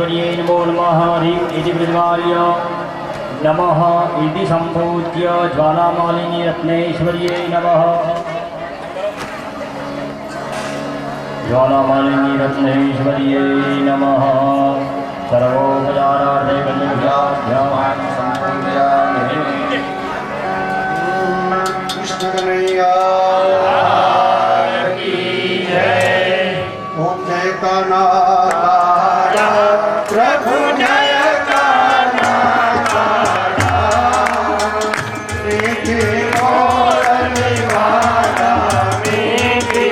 ज्वालामालिनीश्वर्यै नमो नमः ह्रीं इति प्रतिपाल्य नमः इति सम्पूज्य ज्वालामालिनीरत्नेश्वर्यै नमः। ज्वालामालिनीरत्नेश्वर्यै नमः। सर्वोपचारार्थे कन्याभ्यां सम्पूज्यामि। कृष्ण कन्हैया की जय। ओम जय कान्हा प्रभु जय कान्हा मीठी मोरली वाला मीठी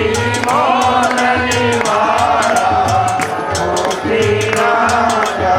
मोरली वाला मोती राजा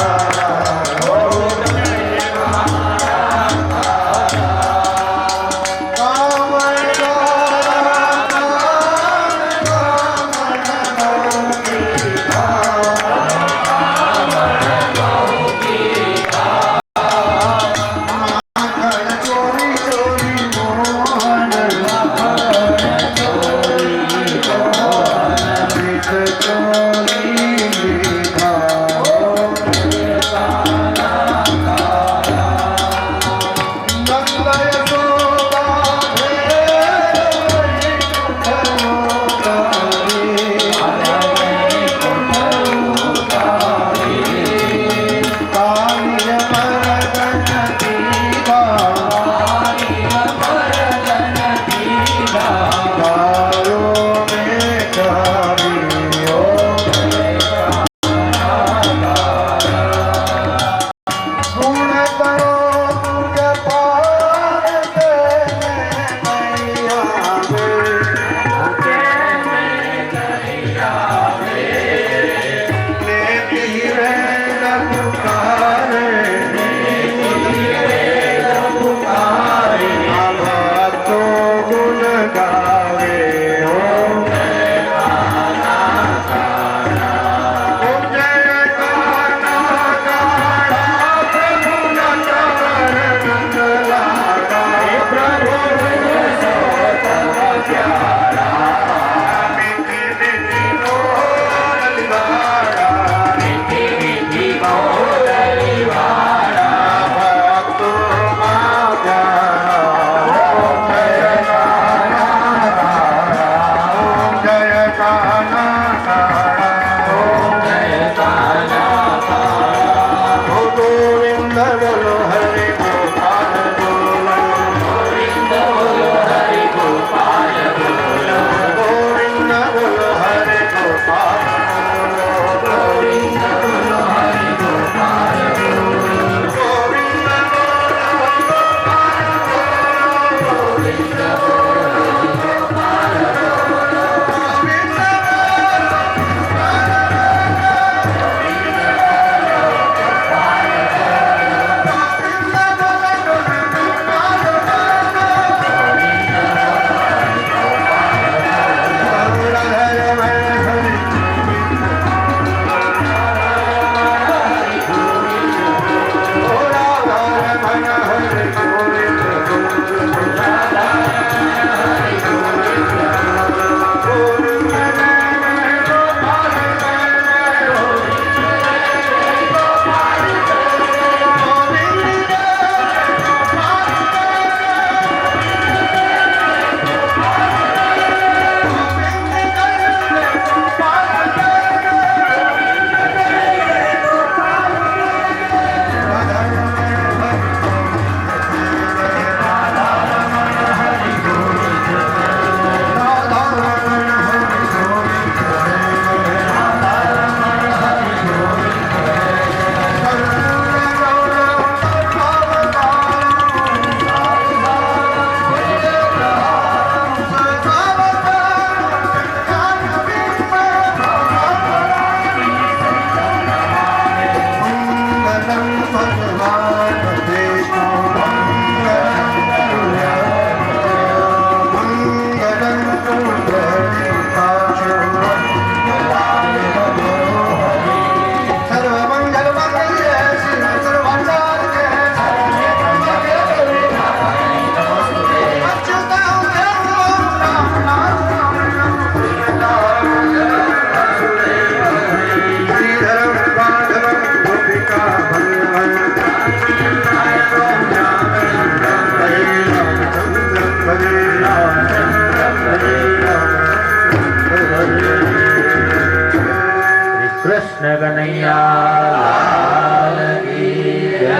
કનૈયા લાલ કી જય.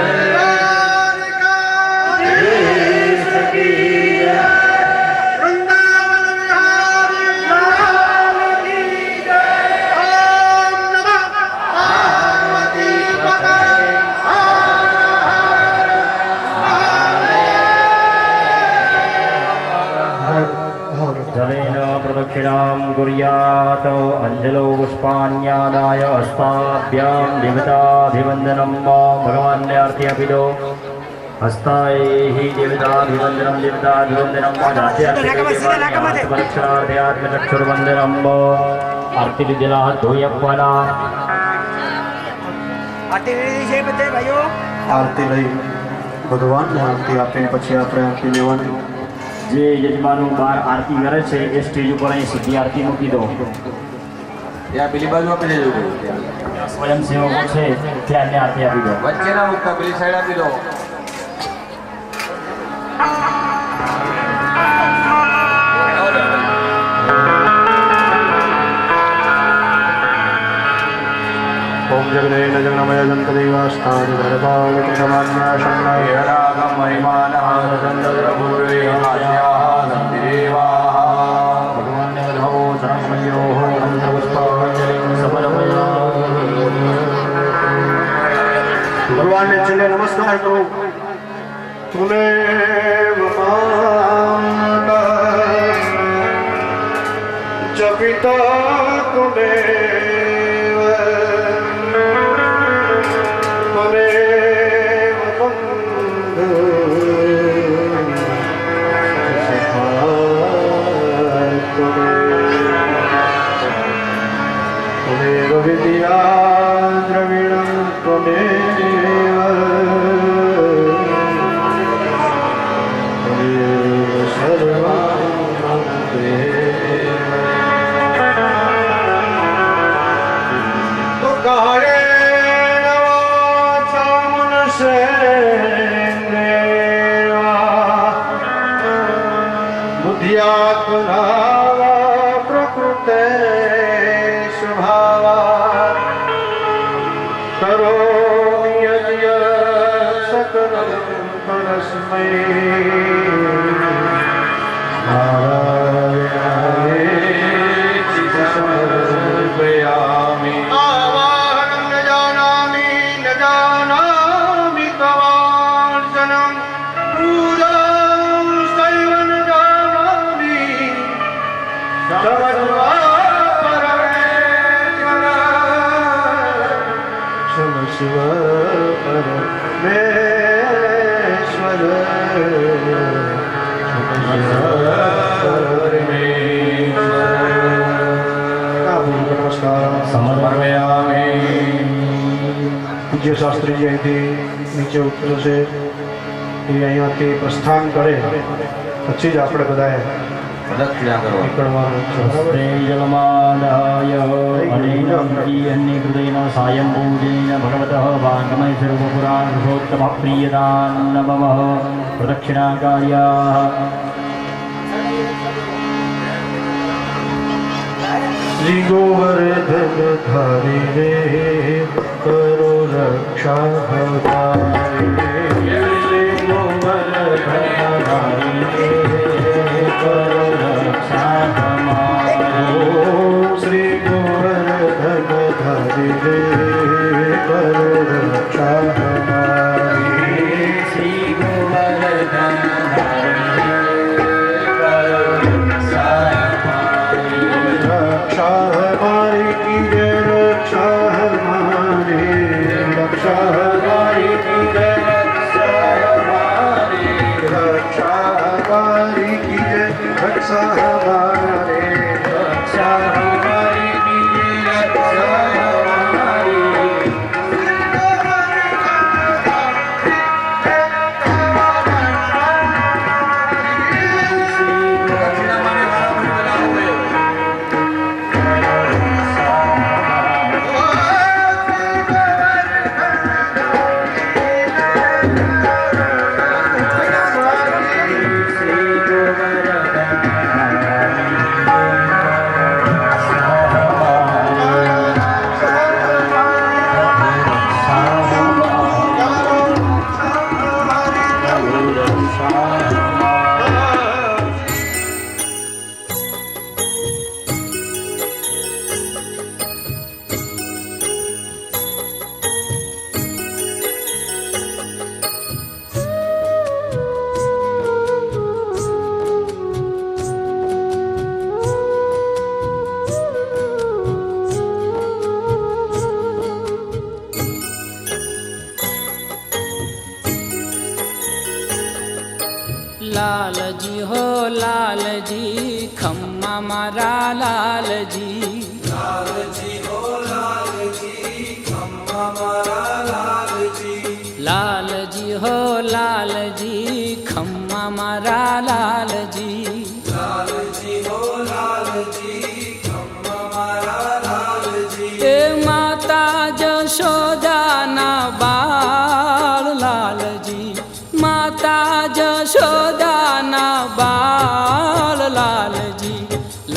દેશ કી જય. વૃંદાવન વિહારી લાલ કી જય. ઓમ નમઃ પાર્વતી પતય. जलेन प्रदक्षिणां कुर्यात् अञ्जलो पुष्पाण्यादाय हस्ताभ्यां देवताभिवन्दनं भगवान् आरती अपि दो हस्ताैः देवताभिवन्दनं देवताभिवन्दनं परीक्षणार्थ्यात्मचक्षुर्वन्दनं आरती લીધેલા હાથ ધોઈ આપવાના. આરતી લઈ ભગવાનને આરતી આપીને પછી આપણે આરતી લેવાની. જે યજમાનો બહાર આરતી કરે છે એ સ્ટેજ ઉપર અહીં સીધી આરતી મૂકી દો. ત્યાં પેલી બાજુ આપી દેજો ભાઈ. સ્વયંસેવકો છે ત્યારને આરતી આપી દો. વચ્ચે ના મૂકતા પેલી સાઈડ આપી દો. ઓમ જગનેન જગનમય દંતદેવાસ્થાન ધરભાવતિ સમાન્યા શરણાય રાગમ મહિમાનઃ ચંદ્રપૂર્વે હાસ્યાઃ દેવાઃ. ભગવાનને વધાવો ચરણમયો મંત્રપુષ્પાંજલિ સમર્પયામિ. ભગવાનને છેલ્લે નમસ્કાર કરો. તુમે જપિતા તુમે વિદ્યા દ્રવિણ ત્વમેવ સર્વં તો કાળે નવા મનસેન્દ્રેવા બુદ્ધ્યાત્મના પ્રકૃતે સ્વભાવા કરોમિ યજ્ઞ સકલં પરસ્મૈ સમર્પયામિ. આવાહनं ન જાનામિ તવાર્જनं પૂજાં સૈવ ન જાનામિ સમસ્વા પરમેશ્વર સમસ્વ નમસ્કાર. સમર્પયામિ. પૂજ્ય શાસ્ત્રીજી અહીંથી નીચે ઉતરશે. એ અહીંયાથી પ્રસ્થાન કરે પછી જ આપણે બધાએ પ્રદક્ષિણા કરો. નીકળવાનું છે. બરાબર? તે જલમાદાય અનેન સાયંભૂજેન ભગવતઃ વાङ्मय सर्वपुराणपुरुषोत्तम प्रियदान नमः प्रदक्षिणाकार्याः. શ્રી ગોવર્ધન ધારી રે કરો રક્ષા હમારી. શ્રી ગોવર્ધન ધારી રે કરો રક્ષા હમારી. શ્રી ગોવર્ધન ધારી રે કરો રક્ષા હમારી. શ્રી ગોવર્ધન રક્ષા હમારી કી જય. રક્ષા હમારી. રક્ષા હમારી કી જય. લાલજી હો લાલજી ખમ્મા મારા લાલજી લાલજી હો લાલજી ખમ્મા મારા લાલજી લાલજી હો લાલજી ખમ્મા મારા લાલજી લાલજી હો લાલજી ખમ્મા મારા લાલજી એ માતા જશોદાના બાળ લાલજી માતા જશોદાના બાળ લાલજી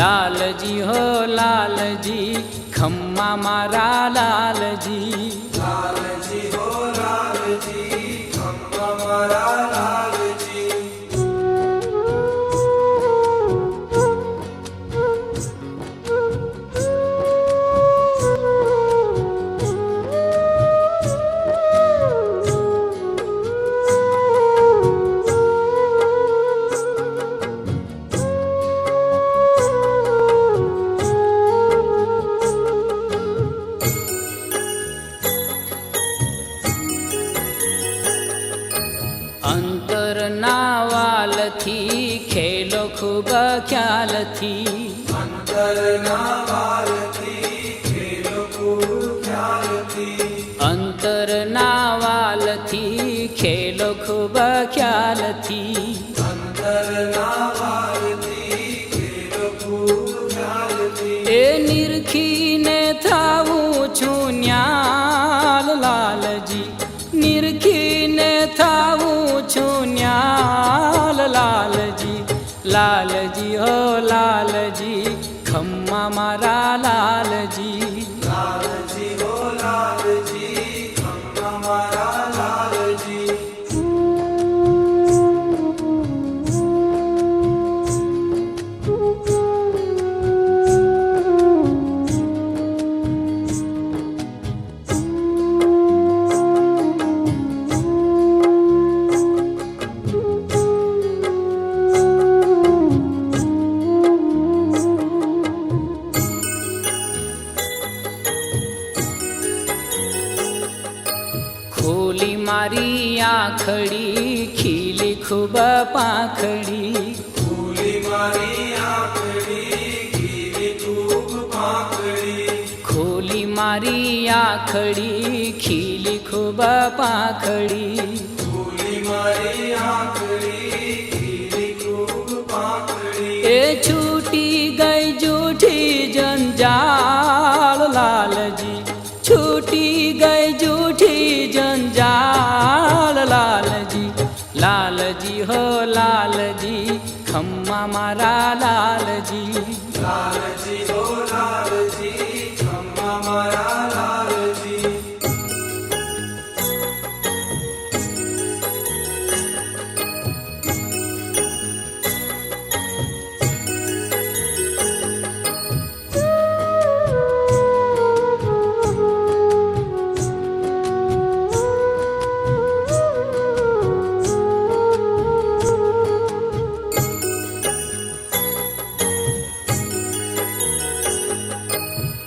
લાલજી હો લાલજી ખમ્મા મારા લાલજી લાલજી હો લાલજી ખમ્મા મારા લાલજી અંતરના વાલથી ખેલો ખૂબ ખ્યાલથી અંતરના વાલથી ખેલો ખૂબ ખ્યાલથી અંતરના વાલથી ખેલો ખૂબ ખ્યાલથી અંતરના વાલથી ખેલો ખૂબ ખ્યાલથી એ નિરખીને થાવું છું ન્યાલ લાલજી નિરખીને થાવું છું ન્યાલ લાલજી લાલજી હો લાલજી ખમ્મા મારા લાલજી લાલજી હો લાલજી ખમ્મા મારા લાલજી ખોલી મારી આંખડી ખીલી ખૂબ પાંખડી ફૂલી મારી આંખડી ખીલી ખૂબ પાંખડી ખોલી મારી આંખડી ખીલી ખૂબ પાંખડી ફૂલી મારી આંખડી ખીલી ખૂબ પાંખડી એ છૂટી ગઈ જૂઠી જંજાળ લાલજી છૂટી ગઈ જૂઠી જંજાળ લાલજી લાલજી હો લાલજી ખમ્મા મારા લાલજી લાલજી હો લાલજી ખમ્મા મારા લાલજી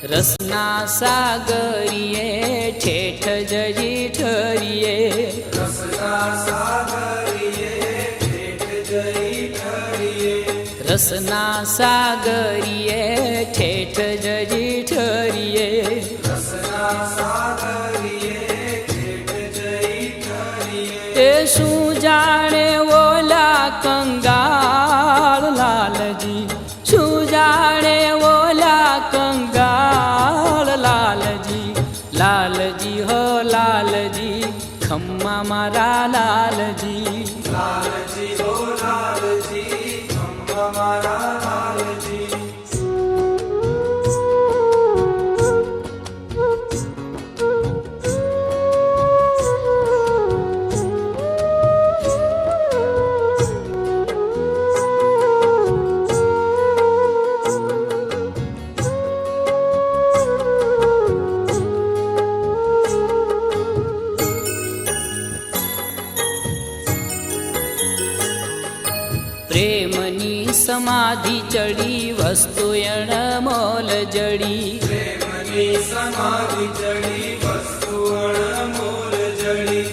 રસના સાગરીએ ઠેઠ જજી ઠરીએ રસના સાગરીએ ઠેઠ જઈ ઠરીએ રસના સાગરીએ ઠેઠ જજી ઠરીએ રસના સાગરીએ ઠેઠ જઈ ઠરીએ એ શું જાણે ઓલા કંગાળ લાલજી શું જાણે ઓલા કંગાળ લાલજી લાલજી હો લાલજી ખમ્મા મારા લાલજી લાલજી હો લાલજી ખમ્મા મારા લાલજી પ્રેમની સમાધિ ચડી વસ્તુ અણમોલ જડી પ્રેમની સમાધિ ચડી વસ્તુ અણમોલ જડી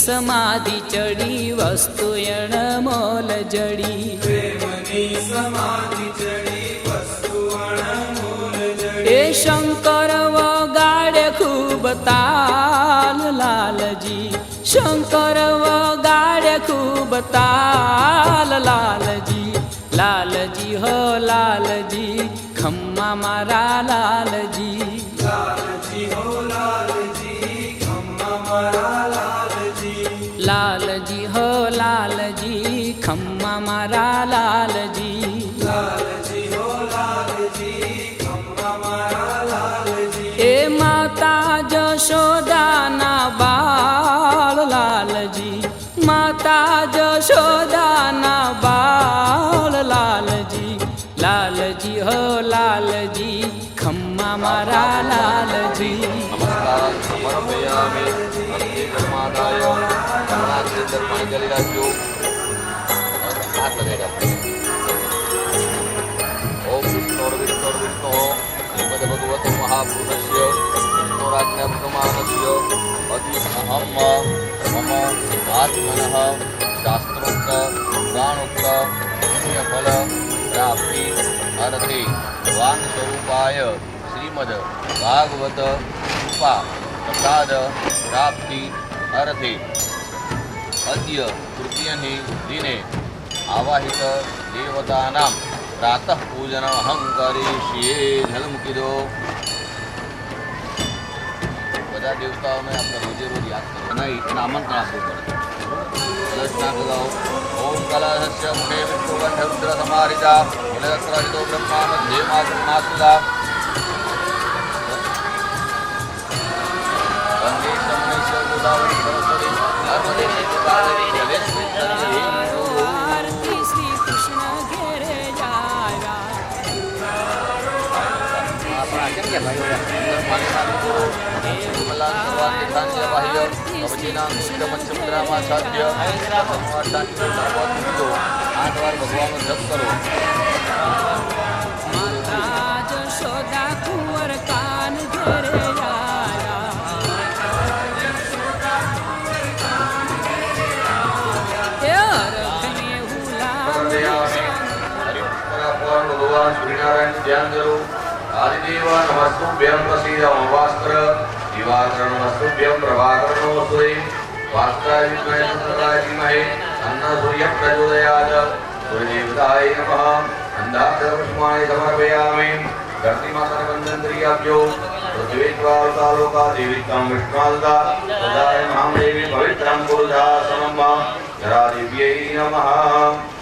સમાધિ ચડી વસ્તુ અણમોલ જડી પ્રેમની સમાધિ ચડી વસ્તુ અણમોલ જડી એ શંકર વગાડે ખૂબ તાલ લાલજી શંકર વગાડે ખૂબ તાલ લાલજી લાલજી હો લાલજી ખમ્મા મારા લાલજી લાલજી હો લાલજી ખમ્મા મારા લાલજી લાલજી હો લાલજી ખમ્મા મારા લાલજી લાલજી હો લાલજી ખમ્મા મારા લાલજી એ માતા જશોદાના બાળ લાલજી માતા જશોદાના બાળ લાલજી લાલજી હો લાલજી ખમ્મા મારા લાલજી નમસ્કાર સમર્પયામિ ભક્તિ કર્માદાય કરુણાથી દર્પણ કરી રાખજો આ કરેગા ઓમ વિષ્ણુ વિષ્ણુ શ્રીમદ ભગવત મહાપુરુષસ્ય વિષ્ણુરાજ્ઞા પ્રમાણસ્ય અતિ અહમ મમ આત્મનઃ શાસ્ત્રોક્ત પુરાણોક્ત પુણ્યફલ પ્રાપ્તિ અર્થે વાંગ સ્વરૂપાય શ્રીમદ ભાગવત કૃપા પ્રસાદ પ્રાપ્તિ અર્થે અદ્ય તૃતીયને દિને આવાહિત દેવતાનાં પ્રાતઃ પૂજન અહં કરીશીએ જલ મૂકી દો બધા દેવતાઓને આપણે રોજે રોજ યાદ કરો અને આમંત્રણ આપવું પડે કલશના લગાવો ઓમ કલશસ્ય મુખે વિષ્ણુગંધ રુદ્ર સમારિતા મુનિરત્રાજિતો બ્રહ્મા મધ્યે માતુલા વંદે સમનેશ્વર ગોદાવરી સરસ્વતી નર્મદે ગોદાવરી જલેશ્વરી આરતી શ્રી કૃષ્ણ ઘેરે જાય આઠ વાર ભગવાનનો જપ કરો માતા જશોદા કુંવર કાન ઘેરે ભગવાન સૂર્યનારાયણ ધ્યાન કરો આદિદેવ નમસ્તુભ્યં પ્રસીદ અમાવાસ્કર દિવાકર નમસ્તુભ્યં પ્રભાકર નમસ્તુતે વાસ્તરાય વિદ્મહે સૂર્યનારાય ધીમહિ તન્નો સૂર્ય પ્રચોદયાત સૂર્યદેવતાય નમઃ અંધાક્ષરપુષ્પાણિ સમર્પયામિ ધરતી માતાને વંદન કરી આપજો પૃથ્વીદ્વારકાલોકા દેવીત્વં વિષ્ણુદા સદાય મહાદેવી પવિત્રં પુરુષાસનમ જરાદેવ્यै નમઃ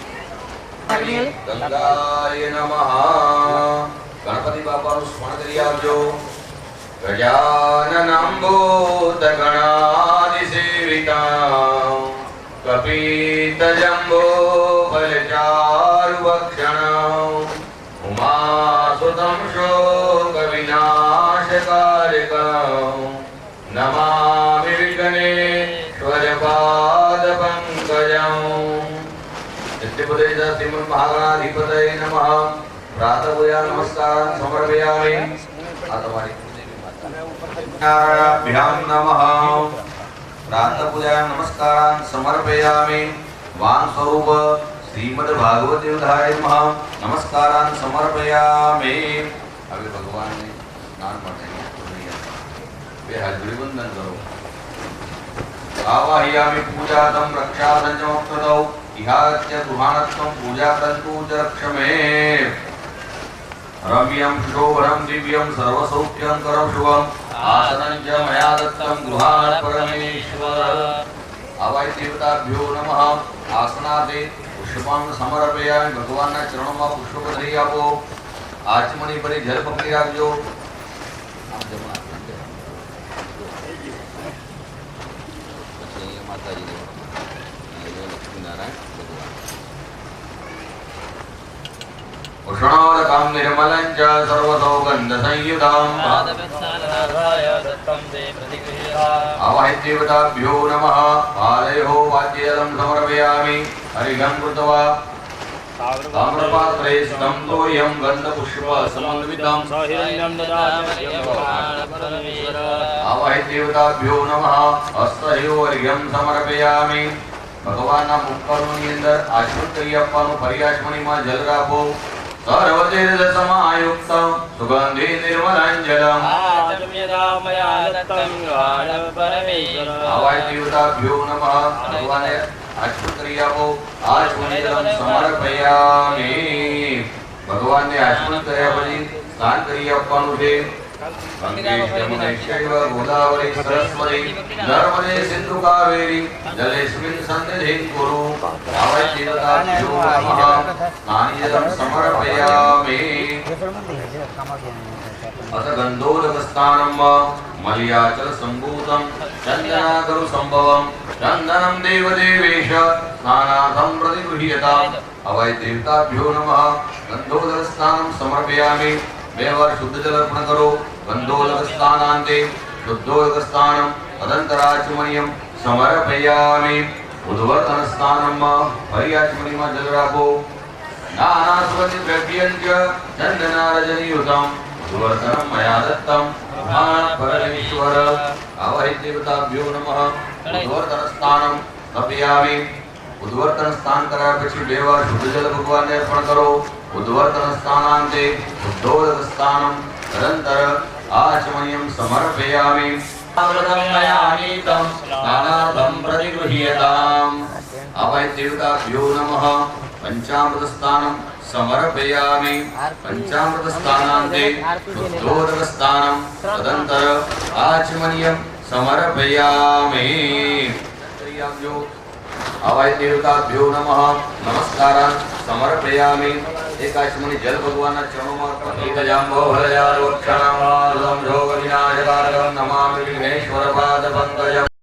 ગંગાય નમઃ ગણપતિ બાપાનું સ્મરણ કરી આપજો ગજાનનં ભૂતગણાદિસેવિતાં કપિતજંબો ફલચારુભક્ષણં ઉમાસુतं શોકવિનાશકારિકં નમામિ વિઘ્નેશ્વરપાદપંકજં નિત્યપદેશ શ્રીમન્ મહાગણાધિપતये નમઃ પ્રાતઃપૂજા નમસ્કારાन् સમર્પયામિ આ તમારી કુળદેવી માતા નારાયણાભ્યામ નમઃ પ્રાતઃપૂજા નમસ્કારાन् સમર્પયામિ વાન સ્વરૂપ શ્રીમદ ભાગવતે ઉધાય નમઃ નમસ્કારાन् સમર્પયામિ હવે ભગવાનને સ્નાન માટે બે હાથ જોડી વંદન કરો આવાહયામિ પૂજાતં રક્ષાતં ચ મોક્ષદૌ इहाच्य गृहाणत्वं पूजाकन्तु च रक्षमे रम्यं शोभनं दिव्यं सर्वसौख्यङ्करं शुभम् आसनं च मया दत्तं गृहाण परमेश्वर आवाय देवताभ्यो नमः आसनाते पुष्पान् समर्पयामि भगवानના ચરણોમાં પુષ્પ ધરી આપો આચમની પરી જલ પકડી રાખજો આમ જમણા માતાજી उष्णोदकं निर्मलं च सर्वसौगन्धसंयुतं आवाहिदेवताभ्यो नमः पादयोः वाद्यजलं समर्पयामि हरिघं कृत्वा ताम्रपात्रे स्थितं तोयं गन्धपुष्पसमन्वितं आवाहि देवताभ्यो नमः हस्तयोर्घ्यं समर्पयामि भगवानના મુખકર્ણની અંદર આચમન કરી આપવાનું પર્યાચમણીમાં જલ રાખો સર્વતીર્થ સમાયુક્ત સુગંધિ નિર્મલાંજલમ આવાય દેવતાભ્યો નમઃ ભગવાને આચમન કરી આપો આચમનીજલમ સમર્પયામિ ભગવાનને આચમન કર્યા પછી સ્નાન કરી આપવાનું છે गंगे यमुने चैव गोदावरी सरस्वती नर्मदे सिंधु कावेरी जलेस्मिन् सन्निधिं कुरु आवाय देवताभ्यो नमः स्नानजलं समर्पयामि अथ गन्धोदकस्नानं मलयाचल सम्भूतं चन्दनाकरु सम्भवं चन्दनं देवदेवेश स्नानार्थं प्रतिगृह्यताम् आवाय देवताभ्यो नमः गन्धोदकस्नानं समर्पयामि બે વાર શુદ્ધ જલ અર્પણ કરો ગંધોદક સ્નાનાંતે શુદ્ધોદક સ્નાનમ તદંતરાચમનિયમ સમર્પયામિ ઉદ્વર્તન સ્નાનમાં ફરી આચમનીમાં જલ રાખો નાના સુગંધિ દ્રવ્યંચ ચંદનારજનયુતમ ઉદ્વર્તનમ મયા દત્તમ મહાન પરમેશ્વર આવાહિ દેવતાભ્યો નમઃ ઉદ્વર્તન સ્નાનમ સમર્પયામિ ઉદ્વર્તન સ્નાન કર્યા પછી બે વાર શુદ્ધ જલ ભગવાનને અર્પણ કરો ઉદ્વર્તન સ્નાનાંતે શુદ્ધોદક સ્નાનમ તદંતર આચમનિયમ સમર્પયામિ અમૃતમ મયાનીતમ સ્નાનાર્થમ પ્રતિગૃહ્યતામ આવાય દેવતાભ્યો નમઃ પંચામૃત સ્નાનમ સમર્પયામિ પંચામૃત સ્નાનાંતે શુદ્ધોદક સ્નાનમ તદંતર આચમનિયમ સમર્પયામિ आवाय देवताभ्यो नमः नमस्कारान् समर्पयामि एक आचमनी जल भगवानના ચરણોમાં એકજાંબો હરયાર વક્ષણામ જોગ વિનાશકારકં નમામિ વિઘ્નેશ્વર પાદ પંકજમ